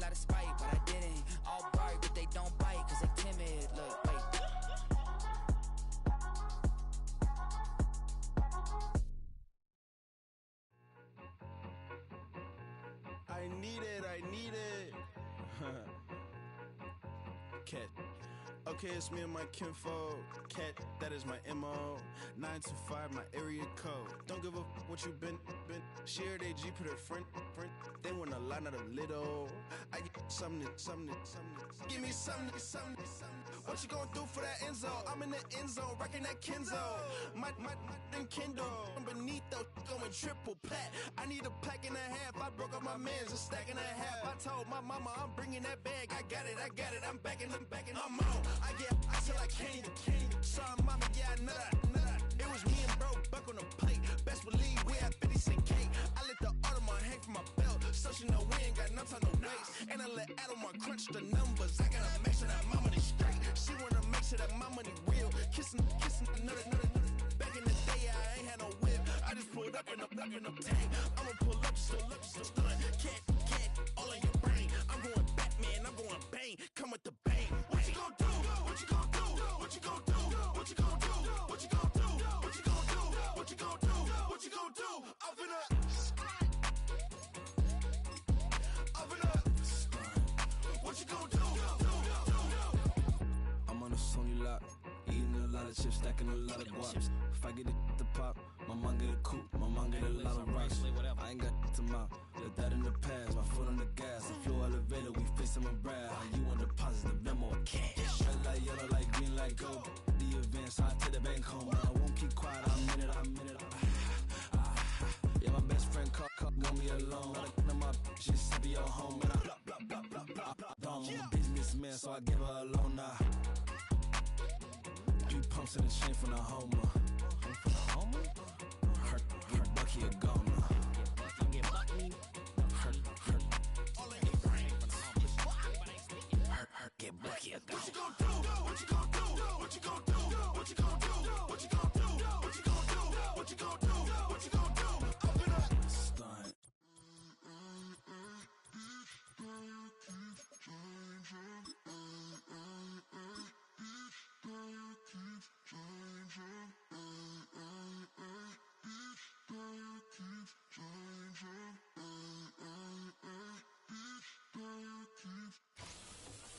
lot of spite, but I didn't. All bark, but they don't bite, cause they timid. Look, wait. I need it. Cat. Okay, it's me and my kinfolk. Cat, that is my MO. 925, my area code. Don't give a what you been. Shared AG, put her friend. They want a lot, not a little. I get something. Give me something. What you gonna do for that end zone? I'm in the end zone, rocking that Kenzo. My Kindle. I'm beneath though, going triple plat. I need a pack and a half. I broke up my mans, a stack and a half. I told my mama I'm bringing that bag. I got it. I'm backing. I'm on. I till I can't. Sorry, mama, yeah, I know that. It was me and bro, buck on the plate. Best believe we had 50 cent cake. I let the Audemars hang from my belt. So she know we ain't got no time to waste. And I let Audemars crunch the numbers. I gotta make sure that my money straight. She wanna make sure that my money real. Kissing another. Back in the day, I ain't had no whip. I just pulled up in the tank. I'ma pull up, just stun. Cat, all in your brain. I'm going Batman, I'm going bang. Come with the bang. What you gon' do? What you gon' do? What you gon' do? What you gon' do? What you gon' do? What you gon' do? What you gon' do? What you gon' do? Open up. What you gon' do? I'm on a Sony lot, eating a lot of chips, stacking a lot of guap. If I get it to pop, my mom get a coupe, my mom get a lot of rice. I ain't got to mouth, let that in the past. My foot on the gas, I flew elevator, we facing my brad. How you want deposit the memo or cash? Red light, yellow light, green light, go. The event, so I take the bank home. I won't keep quiet, I'm in it. Yeah, my best friend caught gon' be alone. I my just to be your home, and I I'm a businessman, so I give her a loan now. 3 pumps in the chain from the Homer. Her Bucky a goner. Get Bucky a goner. What you gon' do? What you gon' do? What you gon' do? What you gon' do? What you gon' do? What you gon' do? What you gon' do? What you gon' do? Open up. Stunt.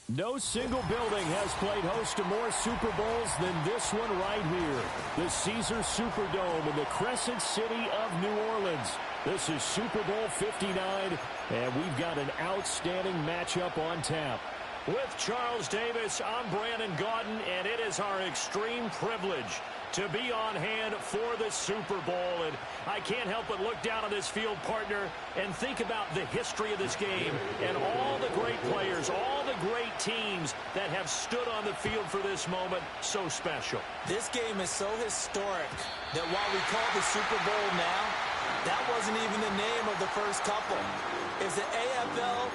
No single building has played host to more Super Bowls than this one right here. The Caesars Superdome in the Crescent City of New Orleans. This is Super Bowl 59, and we've got an outstanding matchup on tap. With Charles Davis, I'm Brandon Gaudin, and it is our extreme privilege to be on hand for the Super Bowl. And I can't help but look down on this field, partner, and think about the history of this game and all the great players, all the great teams that have stood on the field for this moment. So special. This game is so historic that while we call the Super Bowl now, that wasn't even the name of the first couple. It's the AFL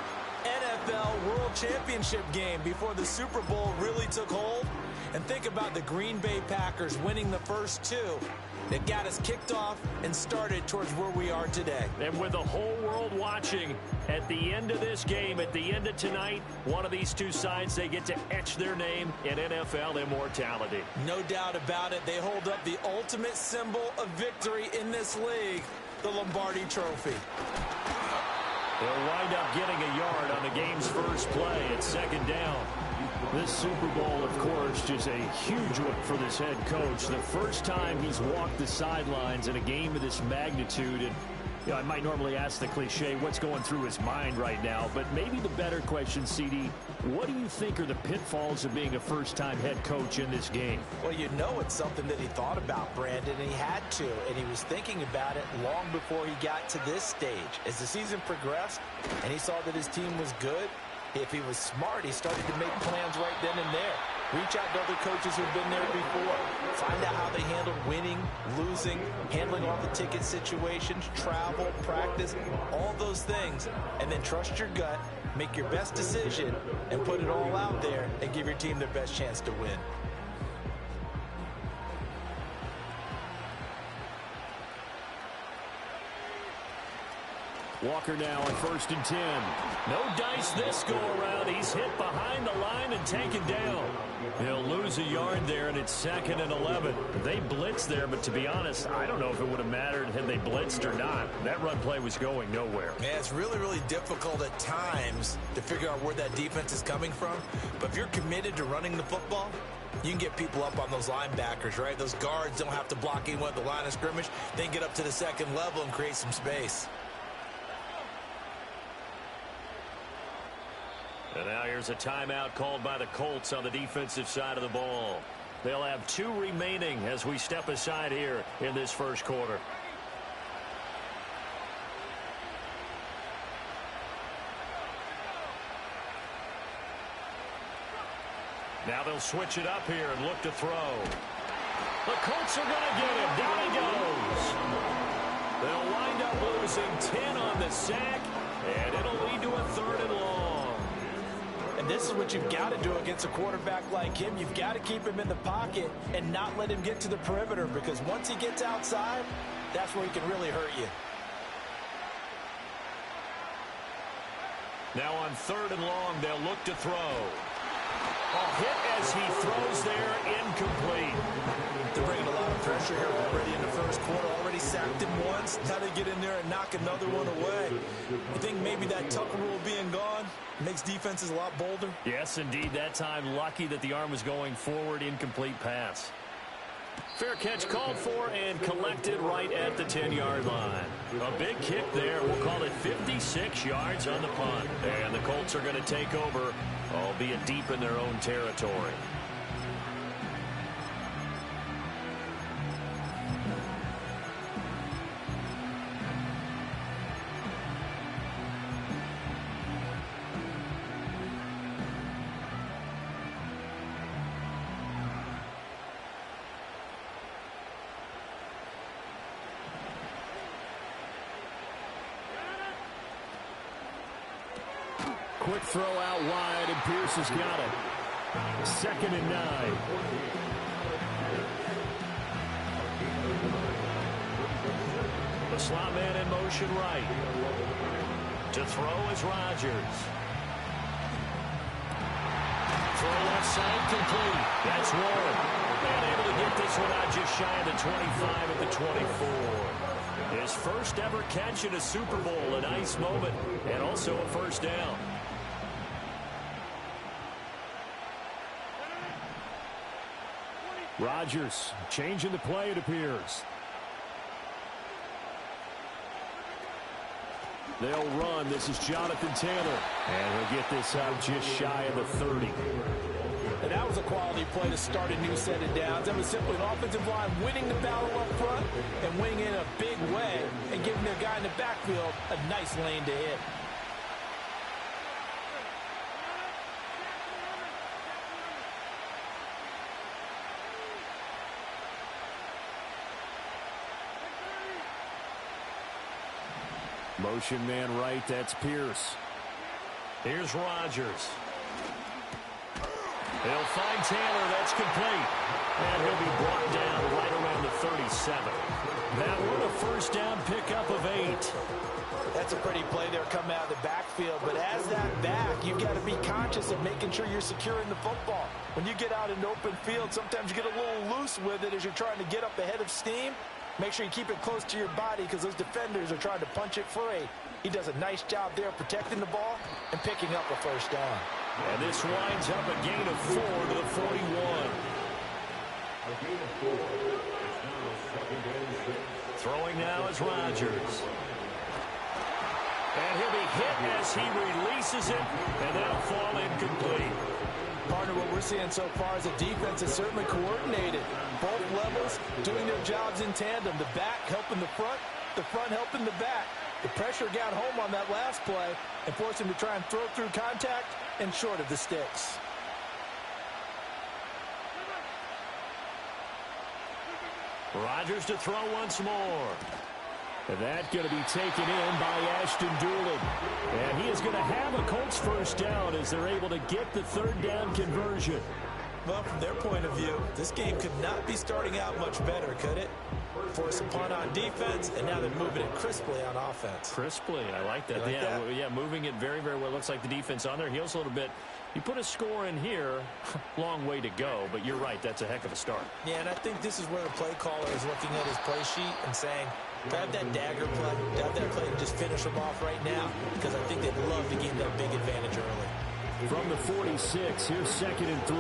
NFL World Championship game before the Super Bowl really took hold. And think about the Green Bay Packers winning the first 2 that got us kicked off and started towards where we are today. And with the whole world watching, at the end of this game, at the end of tonight, one of these two sides, they get to etch their name in NFL immortality. No doubt about it. They hold up the ultimate symbol of victory in this league, the Lombardi Trophy. They'll wind up getting a yard on the game's first play at second down. This Super Bowl, of course, just a huge one for this head coach. The first time he's walked the sidelines in a game of this magnitude. And you know, I might normally ask the cliche, what's going through his mind right now? But maybe the better question, CD, what do you think are the pitfalls of being a first-time head coach in this game? Well, you know it's something that he thought about, Brandon, and he had to. And he was thinking about it long before he got to this stage. As the season progressed and he saw that his team was good, if he was smart, he started to make plans right then and there. Reach out to other coaches who've been there before. Find out how they handled winning, losing, handling all the ticket situations, travel, practice, all those things. And then trust your gut, make your best decision, and put it all out there and give your team their best chance to win. Walker now on 1st and 10. No dice this go-around. He's hit behind the line and taken down. He'll lose a yard there, and it's 2nd and 11. They blitzed there, but to be honest, I don't know if it would have mattered had they blitzed or not. That run play was going nowhere. Man, it's really, really difficult at times to figure out where that defense is coming from. But if you're committed to running the football, you can get people up on those linebackers, right? Those guards don't have to block anyone at the line of scrimmage. They can get up to the 2nd level and create some space. And now here's a timeout called by the Colts on the defensive side of the ball. They'll have 2 remaining as we step aside here in this first quarter. Now they'll switch it up here and look to throw. The Colts are going to get him. Down he goes. They'll wind up losing 10 on the sack, and it'll lead to a 3rd and long. And this is what you've got to do against a quarterback like him. You've got to keep him in the pocket and not let him get to the perimeter, because once he gets outside, that's where he can really hurt you. Now on 3rd and long, they'll look to throw. Hit as he throws there, incomplete. They're bringing a lot of pressure here already in the first quarter. Already sacked him once. Now they get in there and knock another one away. You think maybe that Tucker rule being gone makes defenses a lot bolder? Yes, indeed. That time, lucky that the arm was going forward. Incomplete pass. Fair catch called for and collected right at the 10-yard line. A big kick there. We'll call it 56 yards on the punt. And the Colts are going to take over, albeit deep in their own territory. Quick throw out wide, and Pierce has got it. 2nd and 9. The slot man in motion right. To throw is Rodgers. Throw left side complete. That's Warren. And able to get this one out just shy of the 25 at the 24. His first ever catch in a Super Bowl. A nice moment. And also a first down. Rodgers changing the play, it appears. They'll run. This is Jonathan Taylor. And he'll get this out just shy of the 30. And that was a quality play to start a new set of downs. That was simply an offensive line winning the battle up front and winning in a big way and giving their guy in the backfield a nice lane to hit. Motion man right, that's Pierce. Here's Rodgers. He'll find Taylor, that's complete. And he'll be brought down right around the 37. That one a first down pickup of 8. That's a pretty play there coming out of the backfield. But as that back, you've got to be conscious of making sure you're securing the football. When you get out in open field, sometimes you get a little loose with it as you're trying to get up ahead of steam. Make sure you keep it close to your body because those defenders are trying to punch it free. He does a nice job there protecting the ball and picking up a first down. And this winds up a gain of 4 to the 41. Throwing now is Rodgers. And he'll be hit as he releases it, and that'll fall incomplete. Partner, what we're seeing so far is the defense is certainly coordinated. Both levels doing their jobs in tandem. The back helping the front helping the back. The pressure got home on that last play and forced him to try and throw through contact and short of the sticks. Rodgers to throw once more. And that's going to be taken in by Ashton Doolin. And he is going to have a Colts first down as they're able to get the 3rd down conversion. Well, from their point of view, this game could not be starting out much better, could it? Force a punt on defense, and now they're moving it crisply on offense. Crisply, I like that. Like that? Yeah, moving it very, very well. Looks like the defense on their heels a little bit. You put a score in here, long way to go, but you're right, that's a heck of a start. Yeah, and I think this is where the play caller is looking at his play sheet and saying, grab that dagger play, grab that play and just finish them off right now, because I think they'd love to gain that big advantage early. From the 46, here's 2nd and 3.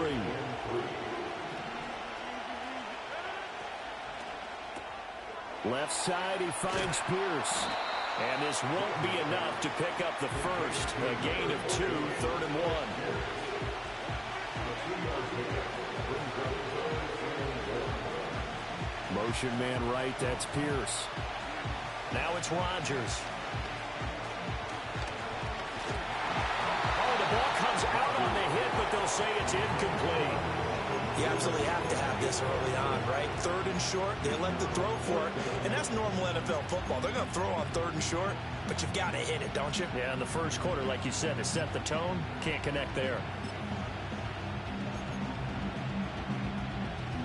Left side, he finds Pierce. And this won't be enough to pick up the first. A gain of 2, 3rd and 1. Motion man right, that's Pierce. Now it's Rodgers. Oh, the ball comes out on the hit, but they'll say it's incomplete. You absolutely have to have this early on, right? 3rd and short, they elect to throw for it, and that's normal NFL football. They're going to throw on 3rd and short, but you've got to hit it, don't you? Yeah, in the first quarter, like you said, to set the tone, can't connect there.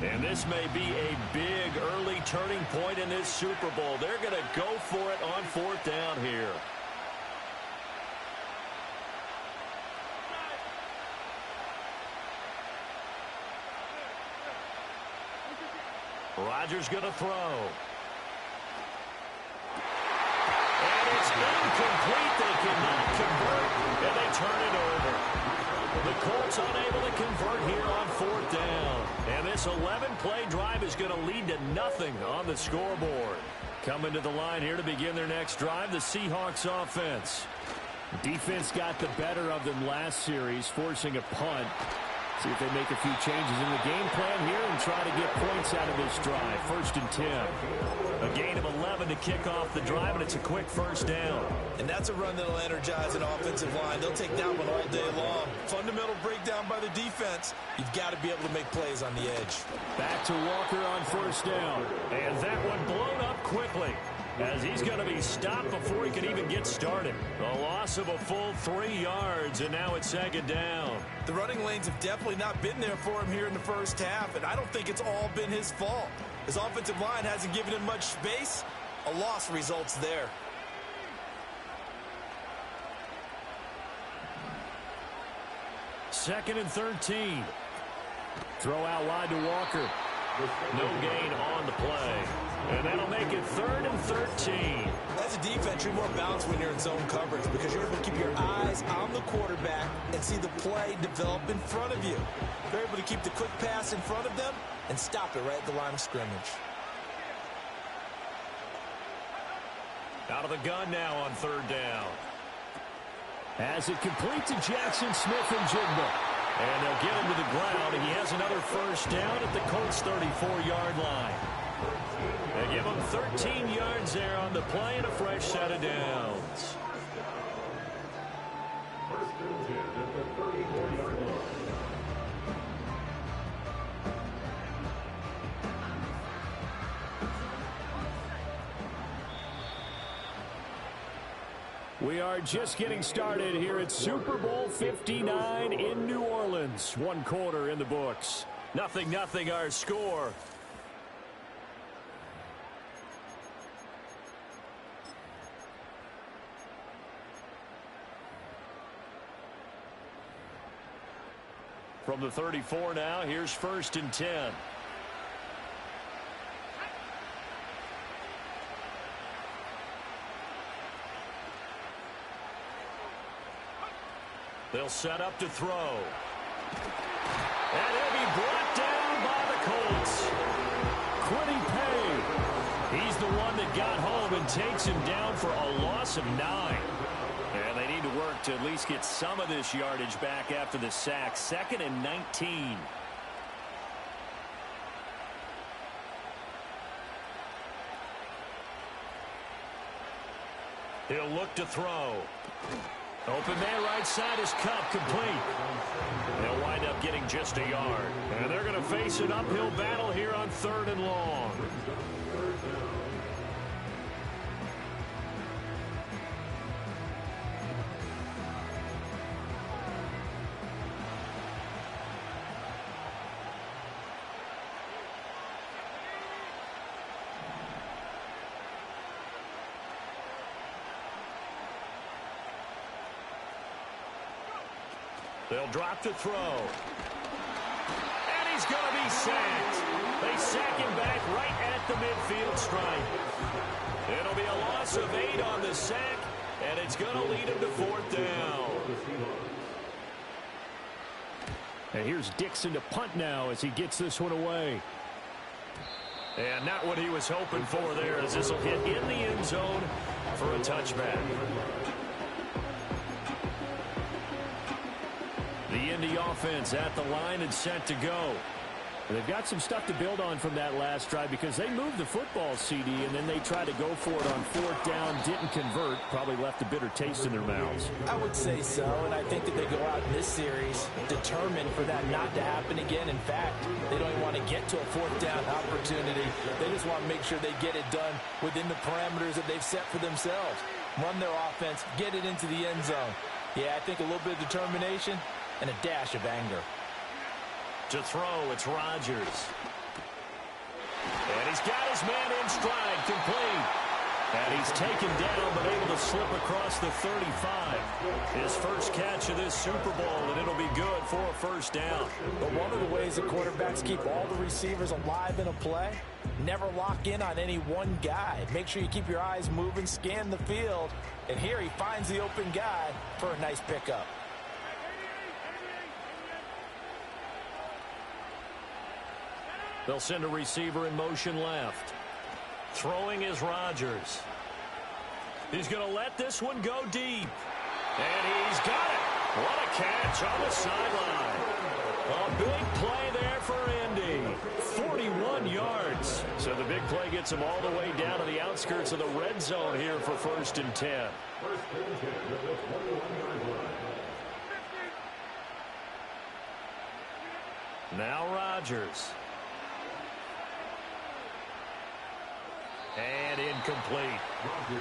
And this may be a big early turning point in this Super Bowl. They're going to go for it on 4th down here. Rodgers going to throw. And it's incomplete. They cannot convert, and they turn it over. The Colts unable to convert here on 4th down. And this 11-play drive is going to lead to nothing on the scoreboard. Coming to the line here to begin their next drive, the Seahawks offense. Defense got the better of them last series, forcing a punt. See if they make a few changes in the game plan here and try to get points out of this drive. 1st and 10. A gain of 11 to kick off the drive, and it's a quick 1st down. And that's a run that'll energize an offensive line. They'll take that one all day long. Fundamental breakdown by the defense. You've got to be able to make plays on the edge. Back to Walker on 1st down. And that one blown up quickly, as he's going to be stopped before he can even get started. A loss of a full 3 yards, and now it's 2nd down. The running lanes have definitely not been there for him here in the first half, and I don't think it's all been his fault. His offensive line hasn't given him much space. A loss results there. Second and 13. Throw out wide to Walker. No gain on the play. And that'll make it 3rd and 13. As a defense, you're more balanced when you're in zone coverage because you're able to keep your eyes on the quarterback and see the play develop in front of you. You're able to keep the quick pass in front of them and stop it right at the line of scrimmage. Out of the gun now on 3rd down. As it complete to Jackson Smith and Jigba. And they'll get him to the ground, and he has another 1st down at the Colts' 34-yard line. They give him 13 yards there on the play and a fresh set of downs. We are just getting started here at Super Bowl 59 in New Orleans. 1 quarter in the books. 0-0 our score. From the 34 now, here's 1st and 10. They'll set up to throw. And he'll be brought down by the Colts. Quiddy Pay. He's the one that got home and takes him down for a loss of 9. And they need to work to at least get some of this yardage back after the sack. 2nd and 19. He'll look to throw. Open man right side is cut complete. They'll wind up getting just a yard. And they're going to face an uphill battle here on 3rd and long. They'll drop to throw. And he's going to be sacked. They sack him back right at the midfield stripe. It'll be a loss of 8 on the sack, and it's going to lead him to 4th down. And here's Dixon to punt now as he gets this one away. And not what he was hoping for there, as this will hit in the end zone for a touchback. The Indy offense at the line and set to go. They've got some stuff to build on from that last drive because they moved the football, CD, and then they tried to go for it on 4th down, didn't convert, probably left a bitter taste in their mouths. I would say so, and I think that they go out in this series determined for that not to happen again. In fact, they don't even want to get to a 4th down opportunity. They just want to make sure they get it done within the parameters that they've set for themselves. Run their offense, get it into the end zone. Yeah, I think a little bit of determination and a dash of anger. To throw, it's Rodgers. And he's got his man in stride, complete. And he's taken down, but able to slip across the 35. His first catch of this Super Bowl, and it'll be good for a 1st down. But one of the ways that quarterbacks keep all the receivers alive in a play, never lock in on any one guy. Make sure you keep your eyes moving, scan the field. And here he finds the open guy for a nice pickup. They'll send a receiver in motion left. Throwing is Rodgers. He's going to let this one go deep. And he's got it. What a catch on the sideline. A big play there for Indy. 41 yards. So the big play gets him all the way down to the outskirts of the red zone here for 1st and 10. Now Rodgers. And incomplete.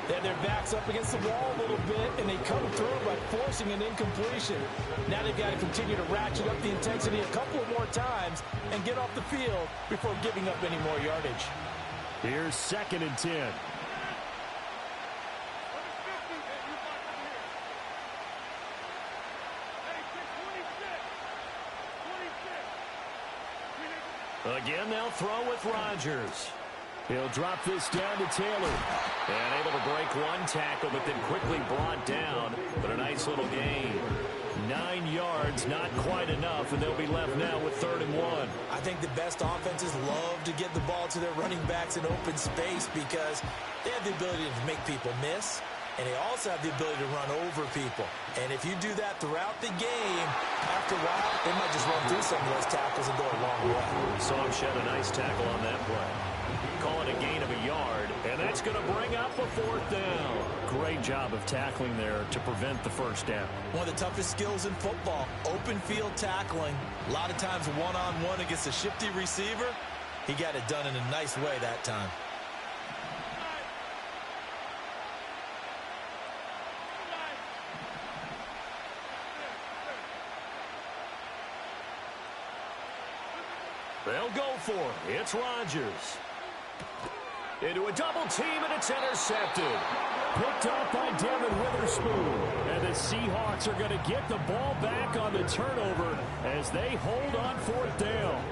Then their back's up against the wall a little bit, and they come through by forcing an incompletion. Now they've got to continue to ratchet up the intensity a couple of more times and get off the field before giving up any more yardage. Here's 2nd and 10. Again, they'll throw with Rodgers. He'll drop this down to Taylor. And able to break one tackle, but then quickly brought down. But a nice little gain. 9 yards, not quite enough, and they'll be left now with 3rd and 1. I think the best offenses love to get the ball to their running backs in open space because they have the ability to make people miss, and they also have the ability to run over people. And if you do that throughout the game, after a while, they might just run through some of those tackles and go a long way. Saw him shed a nice tackle on that play. Call it a gain of a yard, and that's going to bring up a 4th down. Great job of tackling there to prevent the 1st down. One of the toughest skills in football, open field tackling. A lot of times one-on-one against a shifty receiver. He got it done in a nice way that time. They'll go for it. It's Rodgers. Into a double team, and it's intercepted. Picked up by Devin Witherspoon. And the Seahawks are going to get the ball back on the turnover as they hold on 4th down.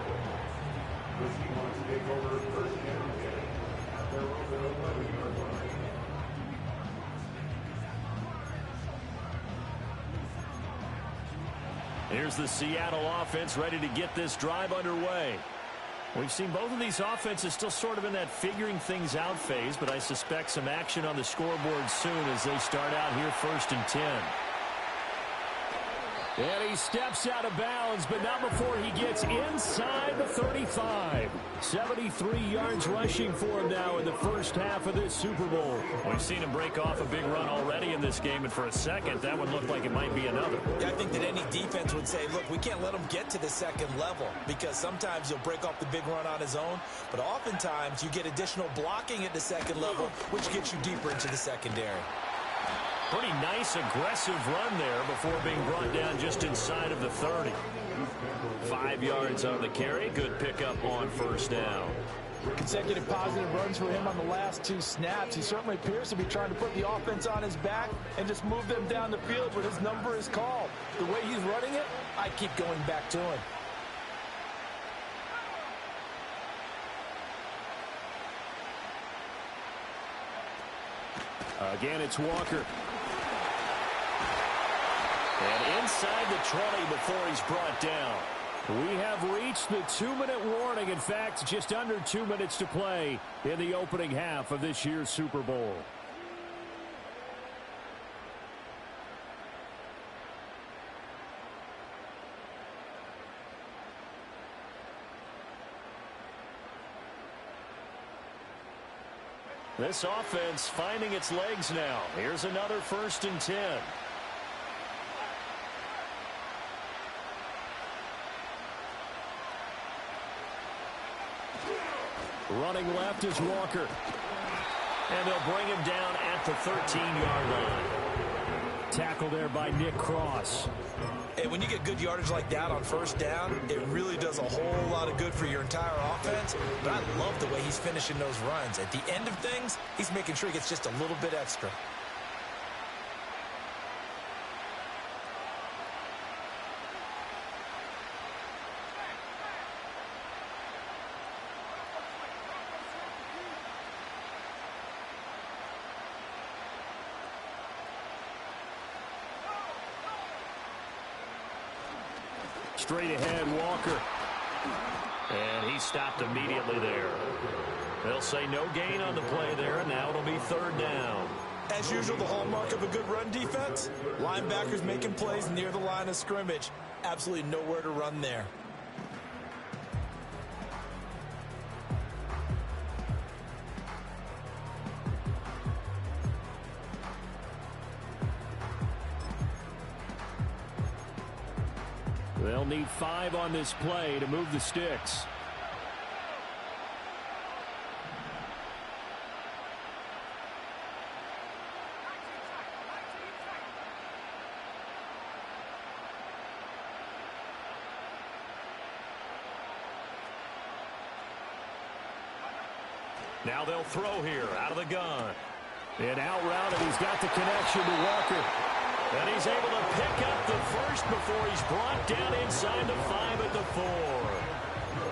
Here's the Seattle offense ready to get this drive underway. We've seen both of these offenses still sort of in that figuring things out phase, but I suspect some action on the scoreboard soon as they start out here 1st and 10. And he steps out of bounds, but not before he gets inside the 35. 73 yards rushing for him now in the first half of this Super Bowl. We've seen him break off a big run already in this game, and for a second, that one looked like it might be another. Yeah, I think that any defense would say, look, we can't let him get to the 2nd level because sometimes he'll break off the big run on his own, but oftentimes you get additional blocking at the 2nd level, which gets you deeper into the secondary. Pretty nice aggressive run there before being brought down just inside of the 30. 5 yards on the carry. Good pickup on 1st down. Consecutive positive runs for him on the last 2 snaps. He certainly appears to be trying to put the offense on his back and just move them down the field when his number is called. The way he's running it, I keep going back to him. Again, it's Walker. And inside the 20 before he's brought down. We have reached the 2-minute warning. In fact, just under 2 minutes to play in the opening half of this year's Super Bowl. This offense finding its legs now. Here's another 1st and 10. Running left is Walker. And they'll bring him down at the 13-yard line. Tackle there by Nick Cross. And when you get good yardage like that on 1st down, it really does a whole lot of good for your entire offense. But I love the way he's finishing those runs. At the end of things, he's making sure he gets just a little bit extra. Straight ahead, Walker. And he stopped immediately there. They'll say no gain on the play there, and now it'll be 3rd down. As usual, the hallmark of a good run defense, linebackers making plays near the line of scrimmage. Absolutely nowhere to run there. They'll need 5 on this play to move the sticks. Now they'll throw here out of the gun. And out route, and he's got the connection to Walker. And he's able to pick up the first before he's brought down inside the 5 at the 4.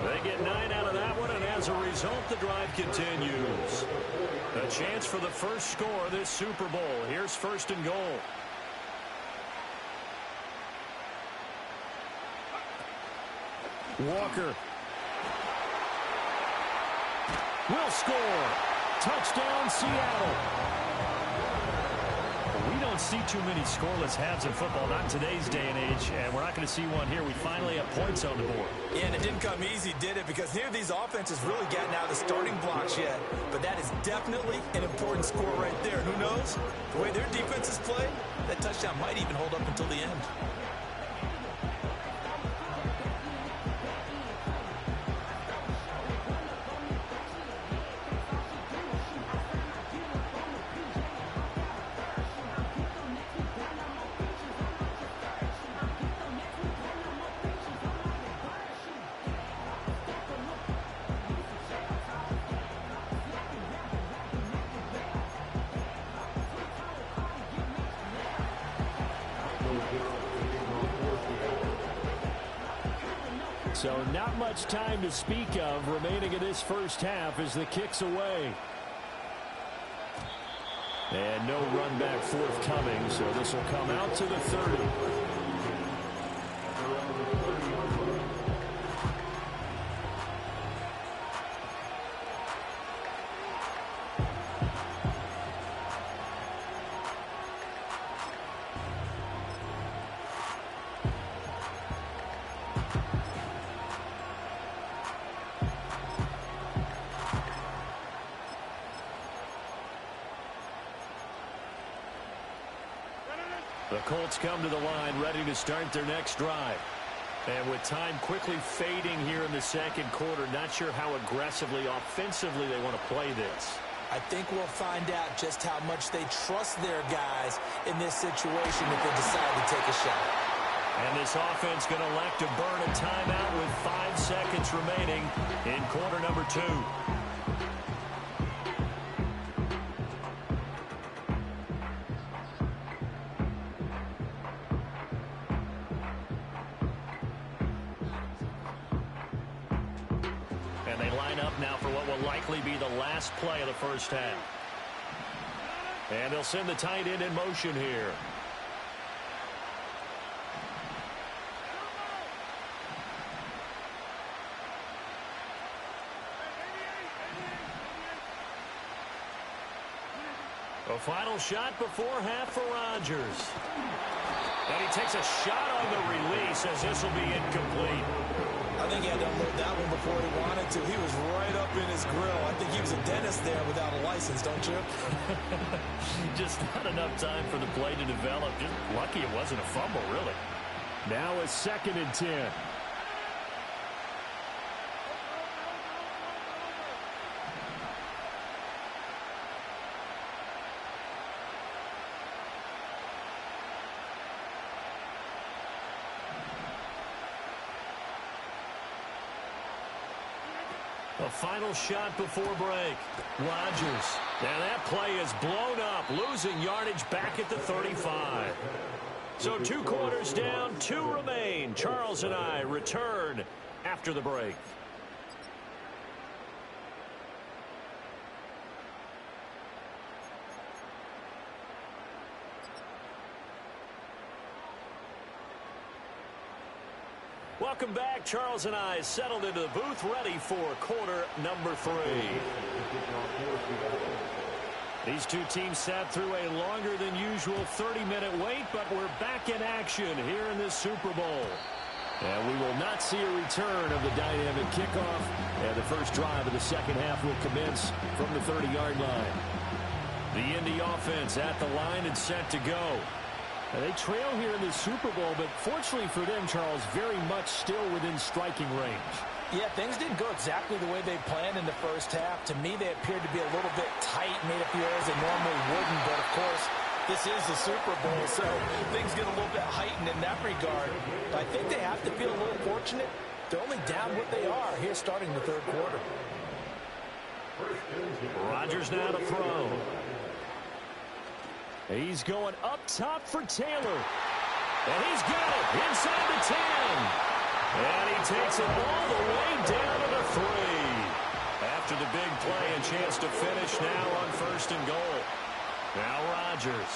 They get 9 out of that one, and as a result, the drive continues. A chance for the first score of this Super Bowl. Here's 1st and goal. Walker will score. Touchdown, Seattle. We don't see too many scoreless halves in football, not in today's day and age, and we're not going to see one here. We finally have points on the board. Yeah, and it didn't come easy, did it? Because neither of these offenses really gotten out of the starting blocks yet. But that is definitely an important score right there. Who knows? The way their defenses play, that touchdown might even hold up until the end. So not much time to speak of remaining in this first half as the kick's away. And no run back forthcoming, so this will come out to the 30. The Colts come to the line ready to start their next drive. And with time quickly fading here in the second quarter, not sure how aggressively, offensively they want to play this. I think we'll find out just how much they trust their guys in this situation if they decide to take a shot. And this offense going to elect to burn a timeout with 5 seconds remaining in quarter number 2. up now for what will likely be the last play of the first half. And they'll send the tight end in motion here. A final shot before half for Rodgers. And he takes a shot on the release as this will be incomplete. I think he had to unload that one before he wanted to. He was right up in his grill. I think he was a dentist there without a license, don't you? Just not enough time for the play to develop. Just lucky it wasn't a fumble, really. Now a 2nd and 10. A final shot before break. Rodgers. And that play is blown up, losing yardage back at the 35. So 2 quarters down, 2 remain. Charles and I return after the break. Welcome back. Charles and I settled into the booth, ready for quarter number 3. These two teams sat through a longer than usual 30-minute wait, but we're back in action here in this Super Bowl. And we will not see a return of the dynamic kickoff, and the first drive of the second half will commence from the 30-yard line. The Indy offense at the line and set to go. They trail here in the Super Bowl, but fortunately for them, Charles, very much still within striking range. Yeah, things didn't go exactly the way they planned in the first half. To me, they appeared to be a little bit tight, made a few errors they normally wouldn't. But, of course, this is the Super Bowl, so things get a little bit heightened in that regard. But I think they have to feel a little fortunate. They're only down what they are here starting the third quarter. Rodgers now to throw. He's going up top for Taylor. And he's got it inside the 10. And he takes it all the way down to the 3. After the big play, a chance to finish now on 1st and goal. Now Rodgers.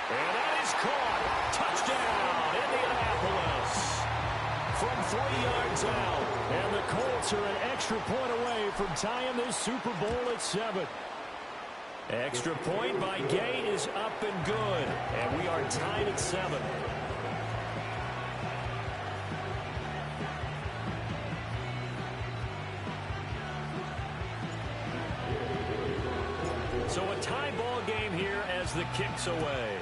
And that is caught. Touchdown, Indianapolis. From 3 yards out. And the Colts are an extra point away from tying this Super Bowl at 7. Extra point by Gay is up and good. And we are tied at 7. So a tie ball game here as the kick's away.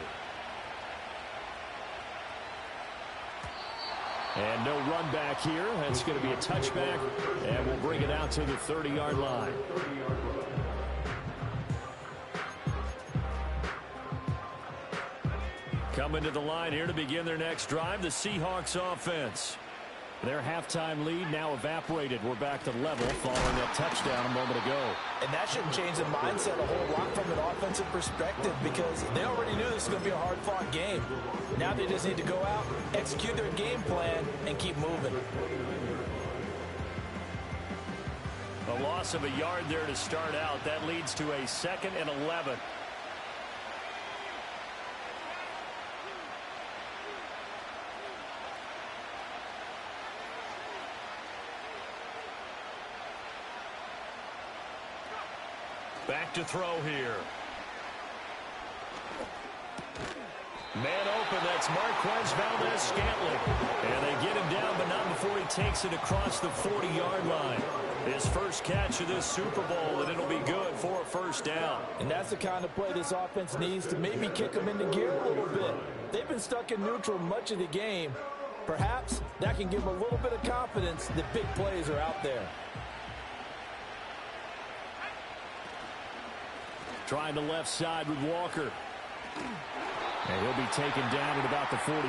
And no run back here. That's going to be a touchback. And we'll bring it out to the 30-yard line. Coming to the line here to begin their next drive, the Seahawks offense. Their halftime lead now evaporated. We're back to level following that touchdown a moment ago. And that shouldn't change the mindset a whole lot from an offensive perspective because they already knew this was going to be a hard-fought game. Now they just need to go out, execute their game plan, and keep moving. A loss of a yard there to start out. That leads to a 2nd and 11. Back to throw here. Man open, that's Marquez Valdez-Scantling. And they get him down, but not before he takes it across the 40-yard line. His first catch of this Super Bowl, and it'll be good for a first down. And that's the kind of play this offense needs to maybe kick them into gear a little bit. They've been stuck in neutral much of the game. Perhaps that can give them a little bit of confidence that big plays are out there. Trying the left side with Walker. And he'll be taken down at about the 45.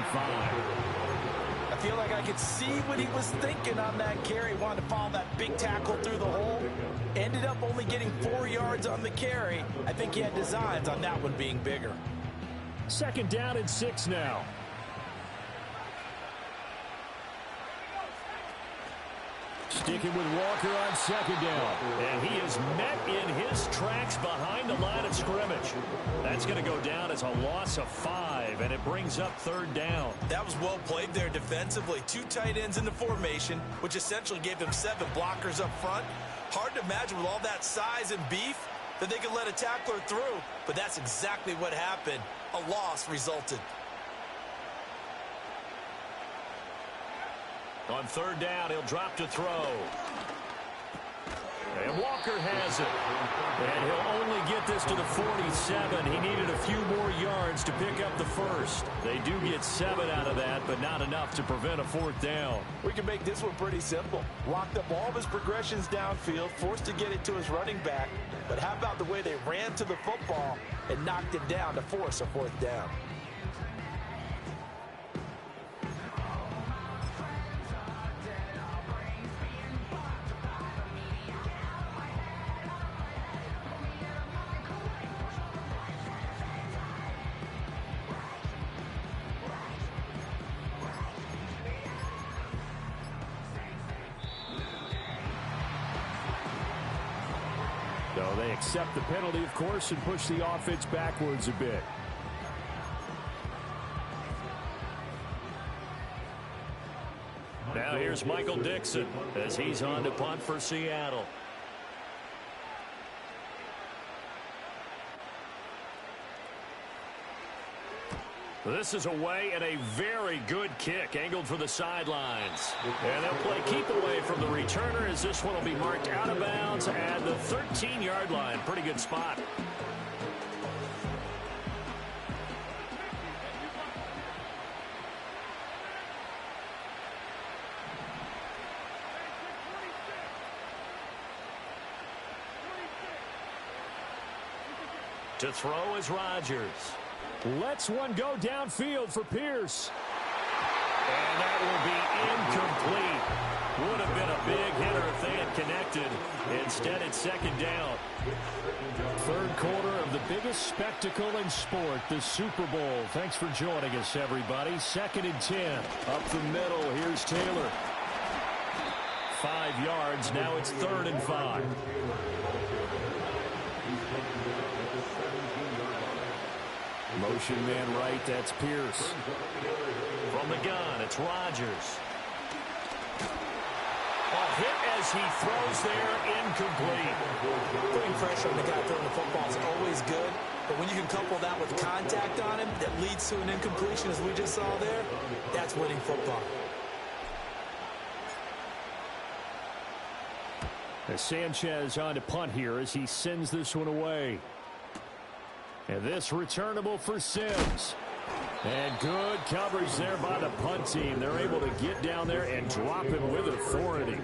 I feel like I could see what he was thinking on that carry. Wanted to follow that big tackle through the hole. Ended up only getting 4 yards on the carry. I think he had designs on that one being bigger. 2nd down and 6 now. Sticking with Walker on second down. And he is met in his tracks behind the line of scrimmage. That's going to go down as a loss of 5, and it brings up third down. That was well played there defensively. 2 tight ends in the formation, which essentially gave them 7 blockers up front. Hard to imagine with all that size and beef that they could let a tackler through, but that's exactly what happened. A loss resulted. On third down, he'll drop to throw. And Walker has it. And he'll only get this to the 47. He needed a few more yards to pick up the first. They do get 7 out of that, but not enough to prevent a fourth down. We can make this one pretty simple. Locked up all of his progressions downfield, forced to get it to his running back. But how about the way they ran to the football and knocked it down to force a fourth down? So they accept the penalty, of course, and push the offense backwards a bit. Now here's Michael Dixon as he's on to punt for Seattle. This is away and a very good kick angled for the sidelines. And they'll play keep away from the returner as this one will be marked out of bounds at the 13-yard line. Pretty good spot. To throw is Rodgers. Lets one go downfield for Pierce. And that will be incomplete. Would have been a big hitter if they had connected. Instead, it's second down. Third quarter of the biggest spectacle in sport, the Super Bowl. Thanks for joining us, everybody. Second and 10. Up the middle, here's Taylor. 5 yards, now it's third and 5. Motion man right, that's Pierce. From the gun, it's Rodgers. A hit as he throws there, incomplete. Putting pressure on the guy throwing the football is always good, but when you can couple that with contact on him that leads to an incompletion, as we just saw there, that's winning football. As Sanchez on to punt here as he sends this one away. And this returnable for Sims. And good coverage there by the punt team. They're able to get down there and drop him with authority.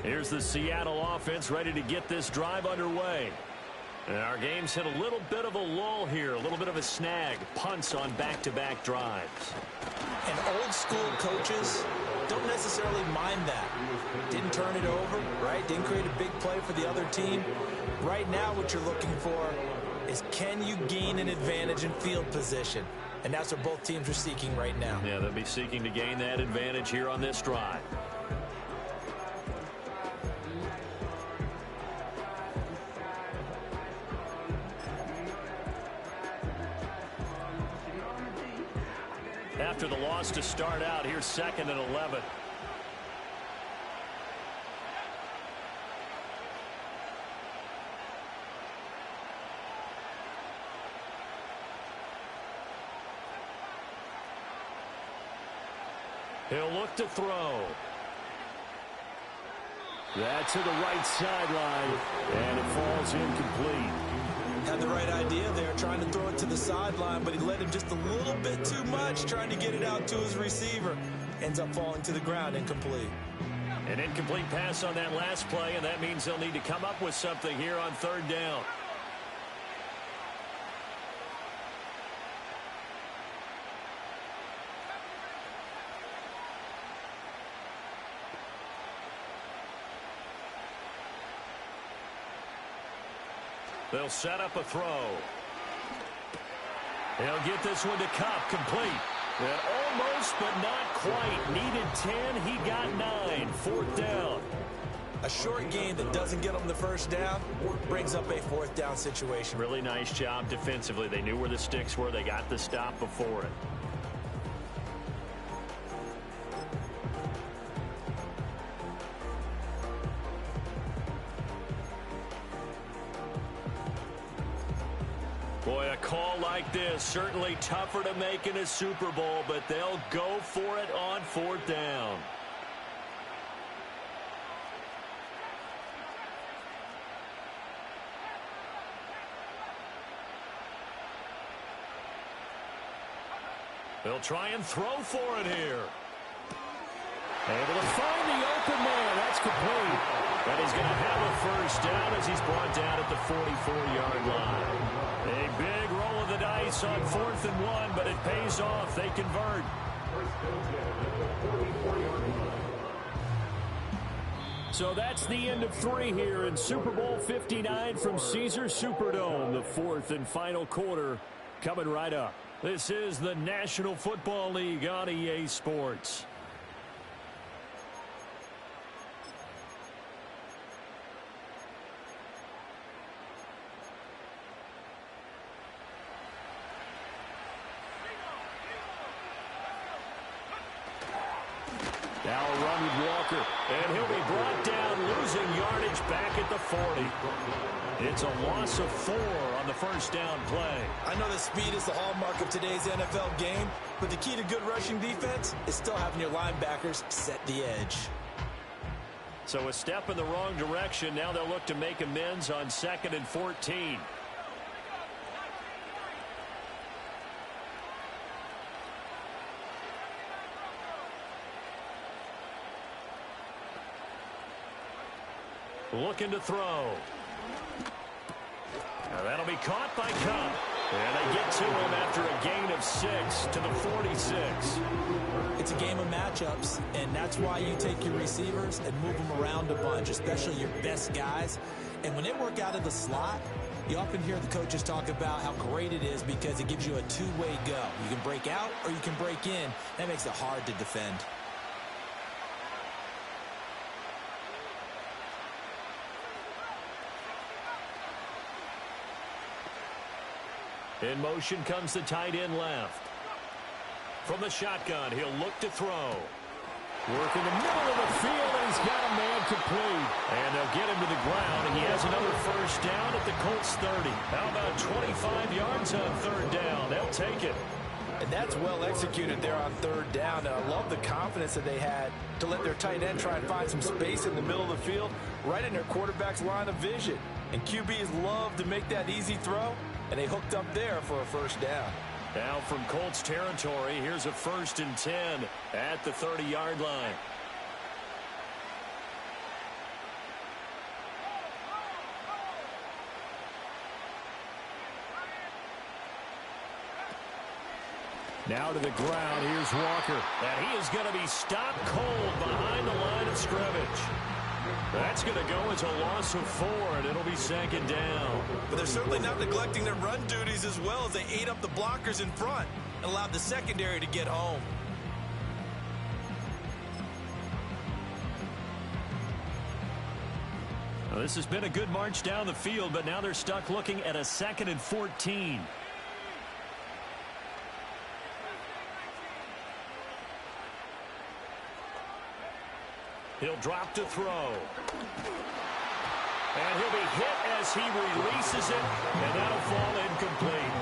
Here's the Seattle offense ready to get this drive underway. And our game's hit a little bit of a lull here, a little bit of a snag. Punts on back-to-back drives. And old school coaches don't necessarily mind that. Didn't turn it over, right? Didn't create a big play for the other team. Right now what you're looking for is, can you gain an advantage in field position? And that's what both teams are seeking right now. Yeah, they'll be seeking to gain that advantage here on this drive. After the loss to start out, here's second and 11. He'll look to throw. That's to the right sideline, and it falls incomplete. Had the right idea there, trying to throw it to the sideline, but he led him just a little bit too much, trying to get it out to his receiver. Ends up falling to the ground, incomplete. An incomplete pass on that last play, and that means they'll need to come up with something here on third down. They'll set up a throw. He'll get this one to Cup, complete. And almost, but not quite. Needed 10, he got 9. 4th down. A short game that doesn't get them the first down brings up a 4th down situation. Really nice job defensively. They knew where the sticks were. They got the stop before it. Boy, a call like this, certainly tougher to make in a Super Bowl, but they'll go for it on 4th down. They'll try and throw for it here. Able to find the open man. That's complete. And he's going to have a first down as he's brought down at the 44-yard line. A big roll of the dice on 4th and 1, but it pays off. They convert. So that's the end of 3 here in Super Bowl 59 from Caesars Superdome. The 4th and final quarter coming right up. This is the National Football League on EA Sports. Now a run with Walker, and he'll be brought down, losing yardage back at the 40. It's a loss of 4 on the first down play. I know that speed is the hallmark of today's NFL game, but the key to good rushing defense is still having your linebackers set the edge. So a step in the wrong direction. Now they'll look to make amends on 2nd and 14. Looking to throw. Now that'll be caught by Cup. And they get to him after a gain of 6 to the 46. It's a game of matchups, and that's why you take your receivers and move them around a bunch, especially your best guys. And when they work out of the slot, you often hear the coaches talk about how great it is because it gives you a two-way go. You can break out or you can break in. That makes it hard to defend. In motion comes the tight end left. From the shotgun, he'll look to throw. Work in the middle of the field, and he's got a man complete. And they'll get him to the ground, and he has another first down at the Colts 30. How about 25 yards on 3rd down? They'll take it. And that's well executed there on 3rd down. And I love the confidence that they had to let their tight end try and find some space in the middle of the field, right in their quarterback's line of vision. And QBs love to make that easy throw, and they hooked up there for a first down. Now from Colts territory, here's a 1st and 10 at the 30-yard line. Now to the ground, here's Walker. And he is going to be stopped cold behind the line of scrimmage. That's going to go as a loss of 4, and it'll be 2nd down. But they're certainly not neglecting their run duties as well as they ate up the blockers in front and allowed the secondary to get home. Well, this has been a good march down the field, but now they're stuck looking at a 2nd and 14. He'll drop to throw. And he'll be hit as he releases it, and that'll fall incomplete.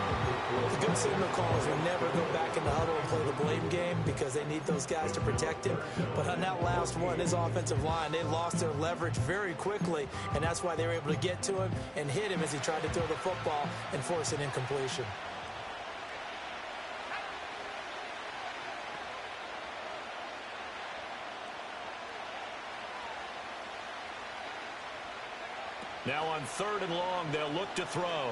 The good signal calls will never go back in the huddle and play the blame game because they need those guys to protect him. But on that last one, his offensive line, they lost their leverage very quickly, and that's why they were able to get to him and hit him as he tried to throw the football and force an incompletion. Now on 3rd and long, they'll look to throw.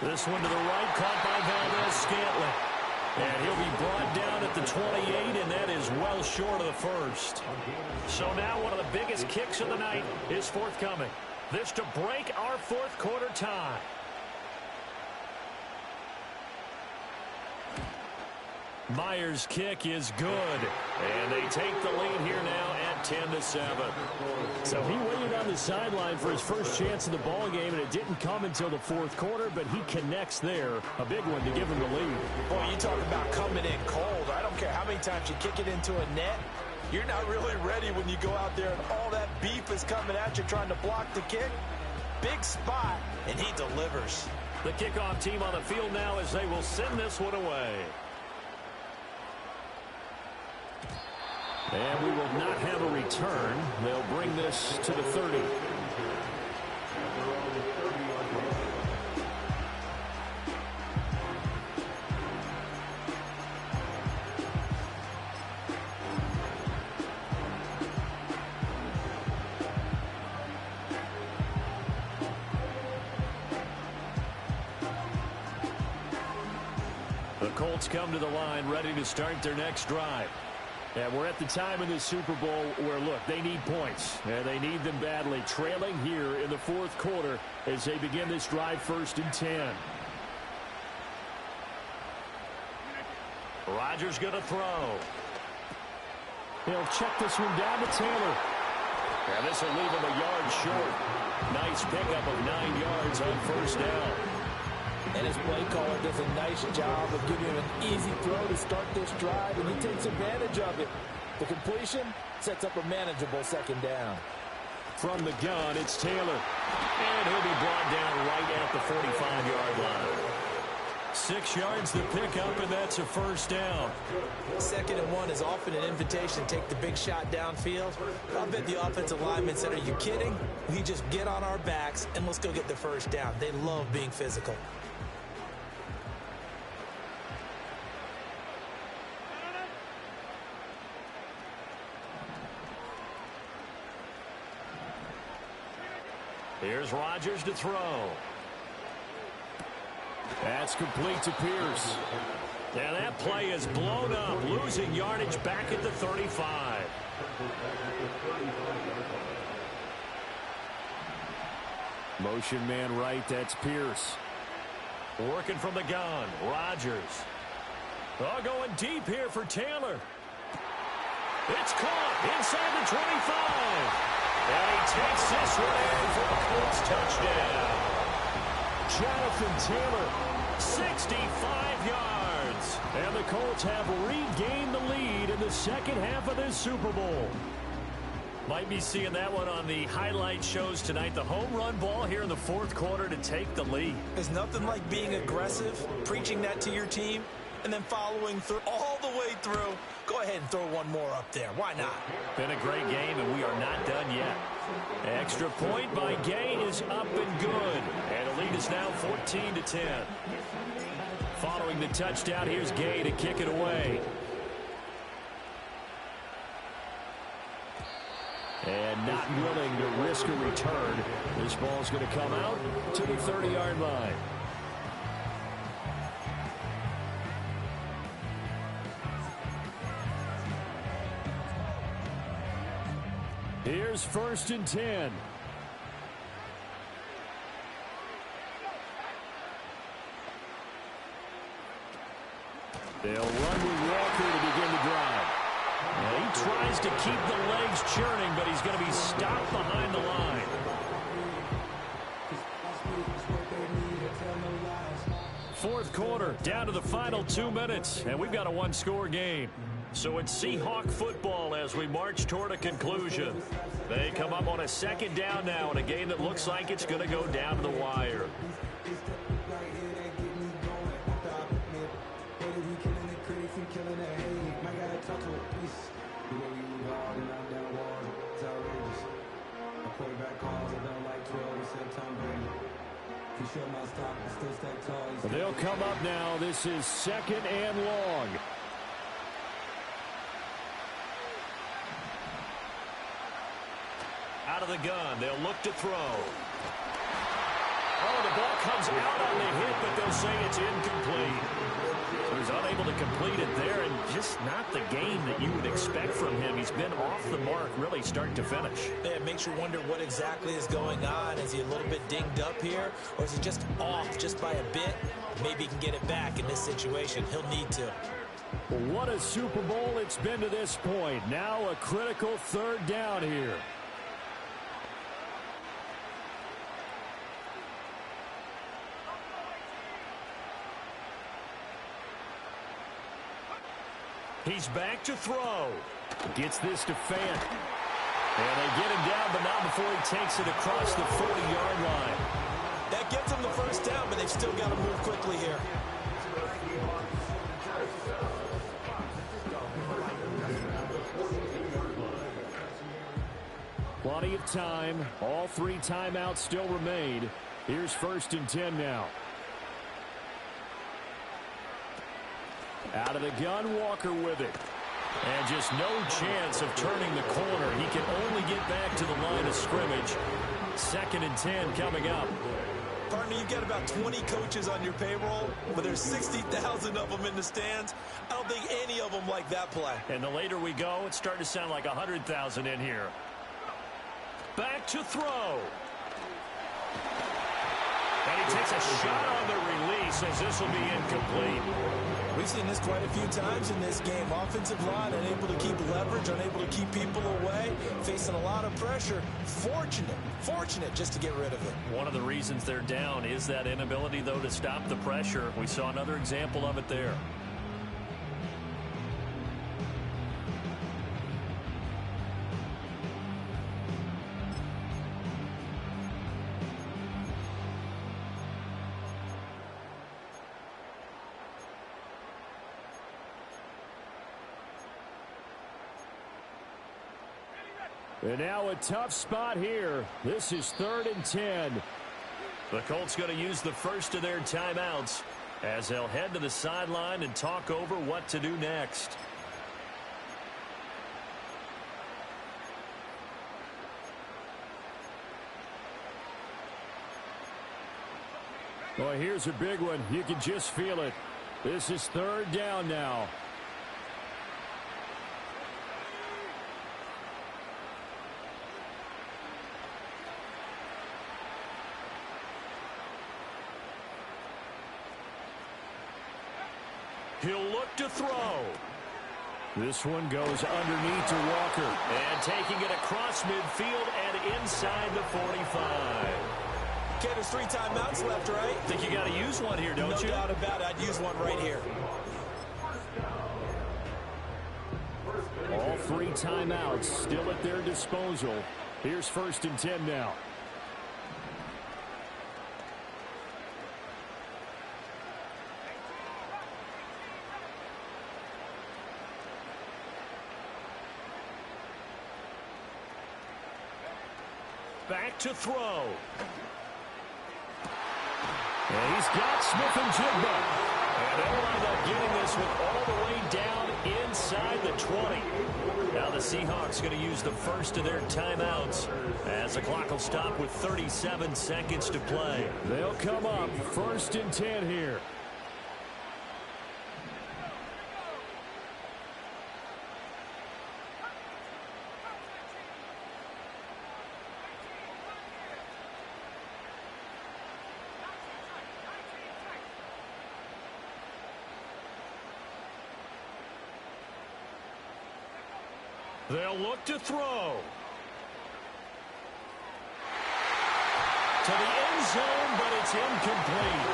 This one to the right, caught by Valdez-Scantling. And he'll be brought down at the 28, and that is well short of the 1st. So now one of the biggest kicks of the night is forthcoming. This to break our fourth quarter tie. Myers' kick is good, and they take the lead here now at 10-7. So he waited on the sideline for his first chance in the ball game, and it didn't come until the fourth quarter, but he connects there. A big one to give him the lead. Boy, you talk about coming in cold. I don't care how many times you kick it into a net. You're not really ready when you go out there and all that beef is coming at you trying to block the kick. Big spot, and he delivers. The kickoff team on the field now as they will send this one away. And we will not have a return. They'll bring this to the 30. The Colts come to the line ready to start their next drive. And we're at the time in this Super Bowl where, look, they need points. And they need them badly. Trailing here in the fourth quarter as they begin this drive 1st and 10. Rodgers going to throw. He'll check this one down to Taylor. And this will leave him a yard short. Nice pickup of 9 yards on 1st down. And his play caller does a nice job of giving him an easy throw to start this drive, and he takes advantage of it. The completion sets up a manageable 2nd down. From the gun, it's Taylor. And he'll be brought down right at the 45-yard line. 6 yards to pick up, and that's a 1st down. 2nd and 1 is often an invitation to take the big shot downfield. I bet the offensive lineman said, are you kidding? We just get on our backs, and let's go get the 1st down. They love being physical. Here's Rodgers to throw. That's complete to Pierce. And that play is blown up, losing yardage back at the 35. Motion man right, that's Pierce. Working from the gun, Rodgers. Oh, going deep here for Taylor. It's caught inside the 25. And he takes this one in for the Colts touchdown. Jonathan Taylor, 65 yards. And the Colts have regained the lead in the second half of this Super Bowl. Might be seeing that one on the highlight shows tonight. The home run ball here in the fourth quarter to take the lead. There's nothing like being aggressive, preaching that to your team, and then following through all the way through. Go ahead and throw one more up there. Why not? Been a great game, and we are not done yet. Extra point by Gay is up and good. And the lead is now 14-10. Following the touchdown, here's Gay to kick it away. And not willing to risk a return. This ball's going to come out to the 30-yard line. Here's 1st and 10. They'll run with Walker to begin the drive. And he tries to keep the legs churning, but he's going to be stopped behind the line. Fourth quarter, down to the final 2 minutes, and we've got a one-score game. So it's Seahawk football as we march toward a conclusion. They come up on a 2nd down now in a game that looks like it's going to go down to the wire. They'll come up now. This is 2nd and long. Out of the gun, they'll look to throw. Oh, the ball comes out on the hit, but they'll say it's incomplete. So he's unable to complete it there, and just not the game that you would expect from him. He's been off the mark, really, start to finish. Yeah, it makes you wonder what exactly is going on. Is he a little bit dinged up here, or is he just off just by a bit? Maybe he can get it back in this situation. He'll need to. What a Super Bowl it's been to this point. Now a critical third down here. He's back to throw. Gets this to Fant. And they get him down, but not before he takes it across the 40-yard line. That gets them the first down, but they've still got to move quickly here. Plenty of time. All 3 timeouts still remain. Here's 1st and 10 now. Out of the gun, Walker with it. And just no chance of turning the corner. He can only get back to the line of scrimmage. 2nd and 10 coming up. Partner, you've got about 20 coaches on your payroll, but there's 60,000 of them in the stands. I don't think any of them like that play. And the later we go, it's starting to sound like 100,000 in here. Back to throw. And he takes a shot on the release as this will be incomplete. We've seen this quite a few times in this game. Offensive line unable to keep leverage, unable to keep people away, facing a lot of pressure. Fortunate just to get rid of it. One of the reasons they're down is that inability, though, to stop the pressure. We saw another example of it there. And now a tough spot here. This is 3rd and 10. The Colts going to use the first of their timeouts as they'll head to the sideline and talk over what to do next. Well, here's a big one. You can just feel it. This is 3rd down now. He'll look to throw. This one goes underneath to Walker. And taking it across midfield and inside the 45. Okay, there's 3 timeouts left, right? Think you got to use one here, don't you? No doubt about it. I'd use one right here. All 3 timeouts still at their disposal. Here's 1st and 10 now. Back to throw. And he's got Smith-Njigba. And they'll wind up getting this one all the way down inside the 20. Now the Seahawks going to use the first of their timeouts as the clock will stop with 37 seconds to play. They'll come up 1st and 10 here. They'll look to throw. To the end zone, but it's incomplete.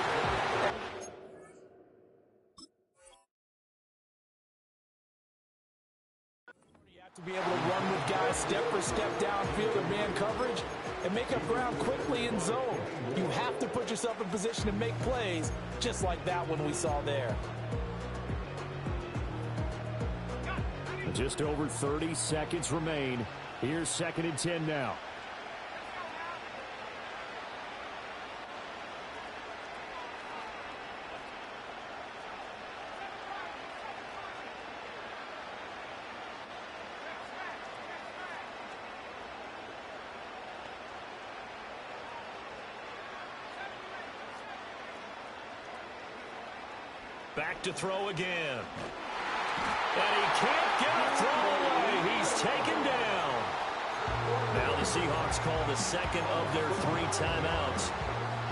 You have to be able to run with guys step for step downfield in man coverage and make up ground quickly in zone. You have to put yourself in position to make plays just like that one we saw there. Just over 30 seconds remain. Here's 2nd and 10 now. Back to throw again. And he can't get a throw away. He's taken down. Now the Seahawks call the second of their 3 timeouts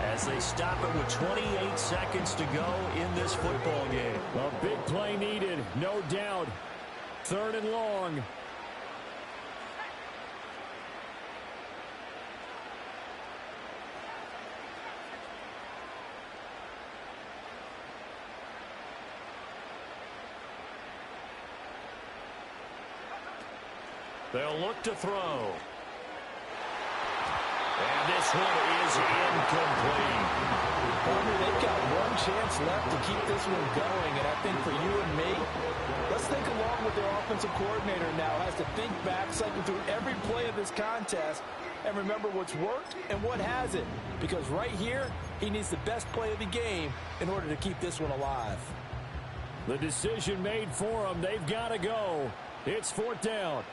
as they stop it with 28 seconds to go in this football game. A big play needed, no doubt. 3rd and long. They'll look to throw. And this one is incomplete. They've got one chance left to keep this one going, and I think for you and me, let's think along with their offensive coordinator now has to think back, cycle through every play of this contest, and remember what's worked and what hasn't. Because right here, he needs the best play of the game in order to keep this one alive. The decision made for them. They've got to go. It's 4th down.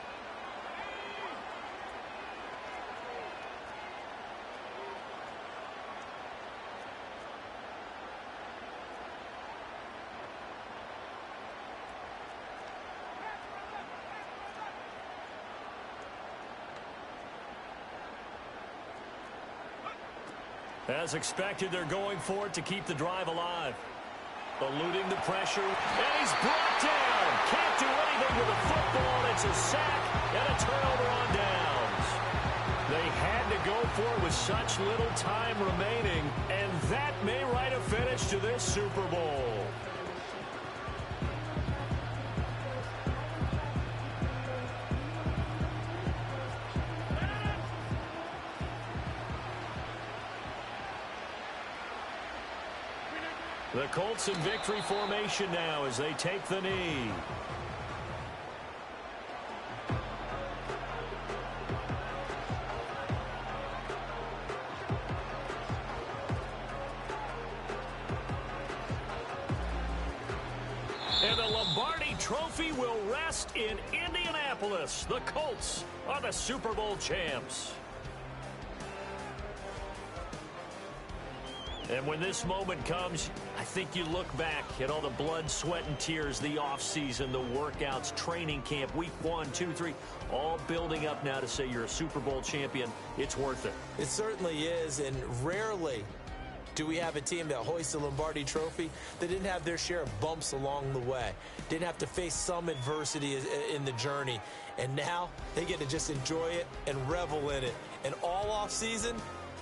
As expected, they're going for it to keep the drive alive. Eluding the pressure, and he's brought down. Can't do anything with the football. It's a sack and a turnover on downs. They had to go for it with such little time remaining, and that may write a finish to this Super Bowl. The Colts in victory formation now as they take the knee. And the Lombardi Trophy will rest in Indianapolis. The Colts are the Super Bowl champs. And when this moment comes, I think you look back at all the blood, sweat, and tears, the offseason, the workouts, training camp, week 1, 2, 3, all building up now to say you're a Super Bowl champion. It's worth it. It certainly is, and rarely do we have a team that hoists the Lombardi Trophy that didn't have their share of bumps along the way, didn't have to face some adversity in the journey, and now they get to just enjoy it and revel in it. And all offseason,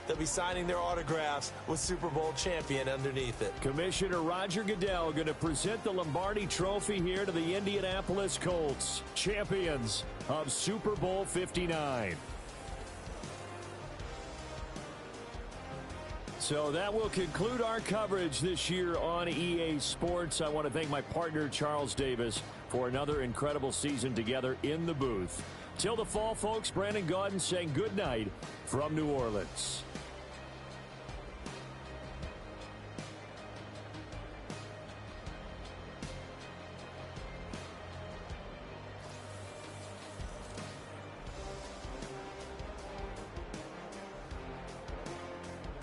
they'll be signing their autographs with Super Bowl champion underneath it. Commissioner Roger Goodell going to present the Lombardi Trophy here to the Indianapolis Colts, champions of Super Bowl 59. So that will conclude our coverage this year on EA Sports. I want to thank my partner, Charles Davis, for another incredible season together in the booth. Till the fall, folks, Brandon Gaudin saying good night from New Orleans.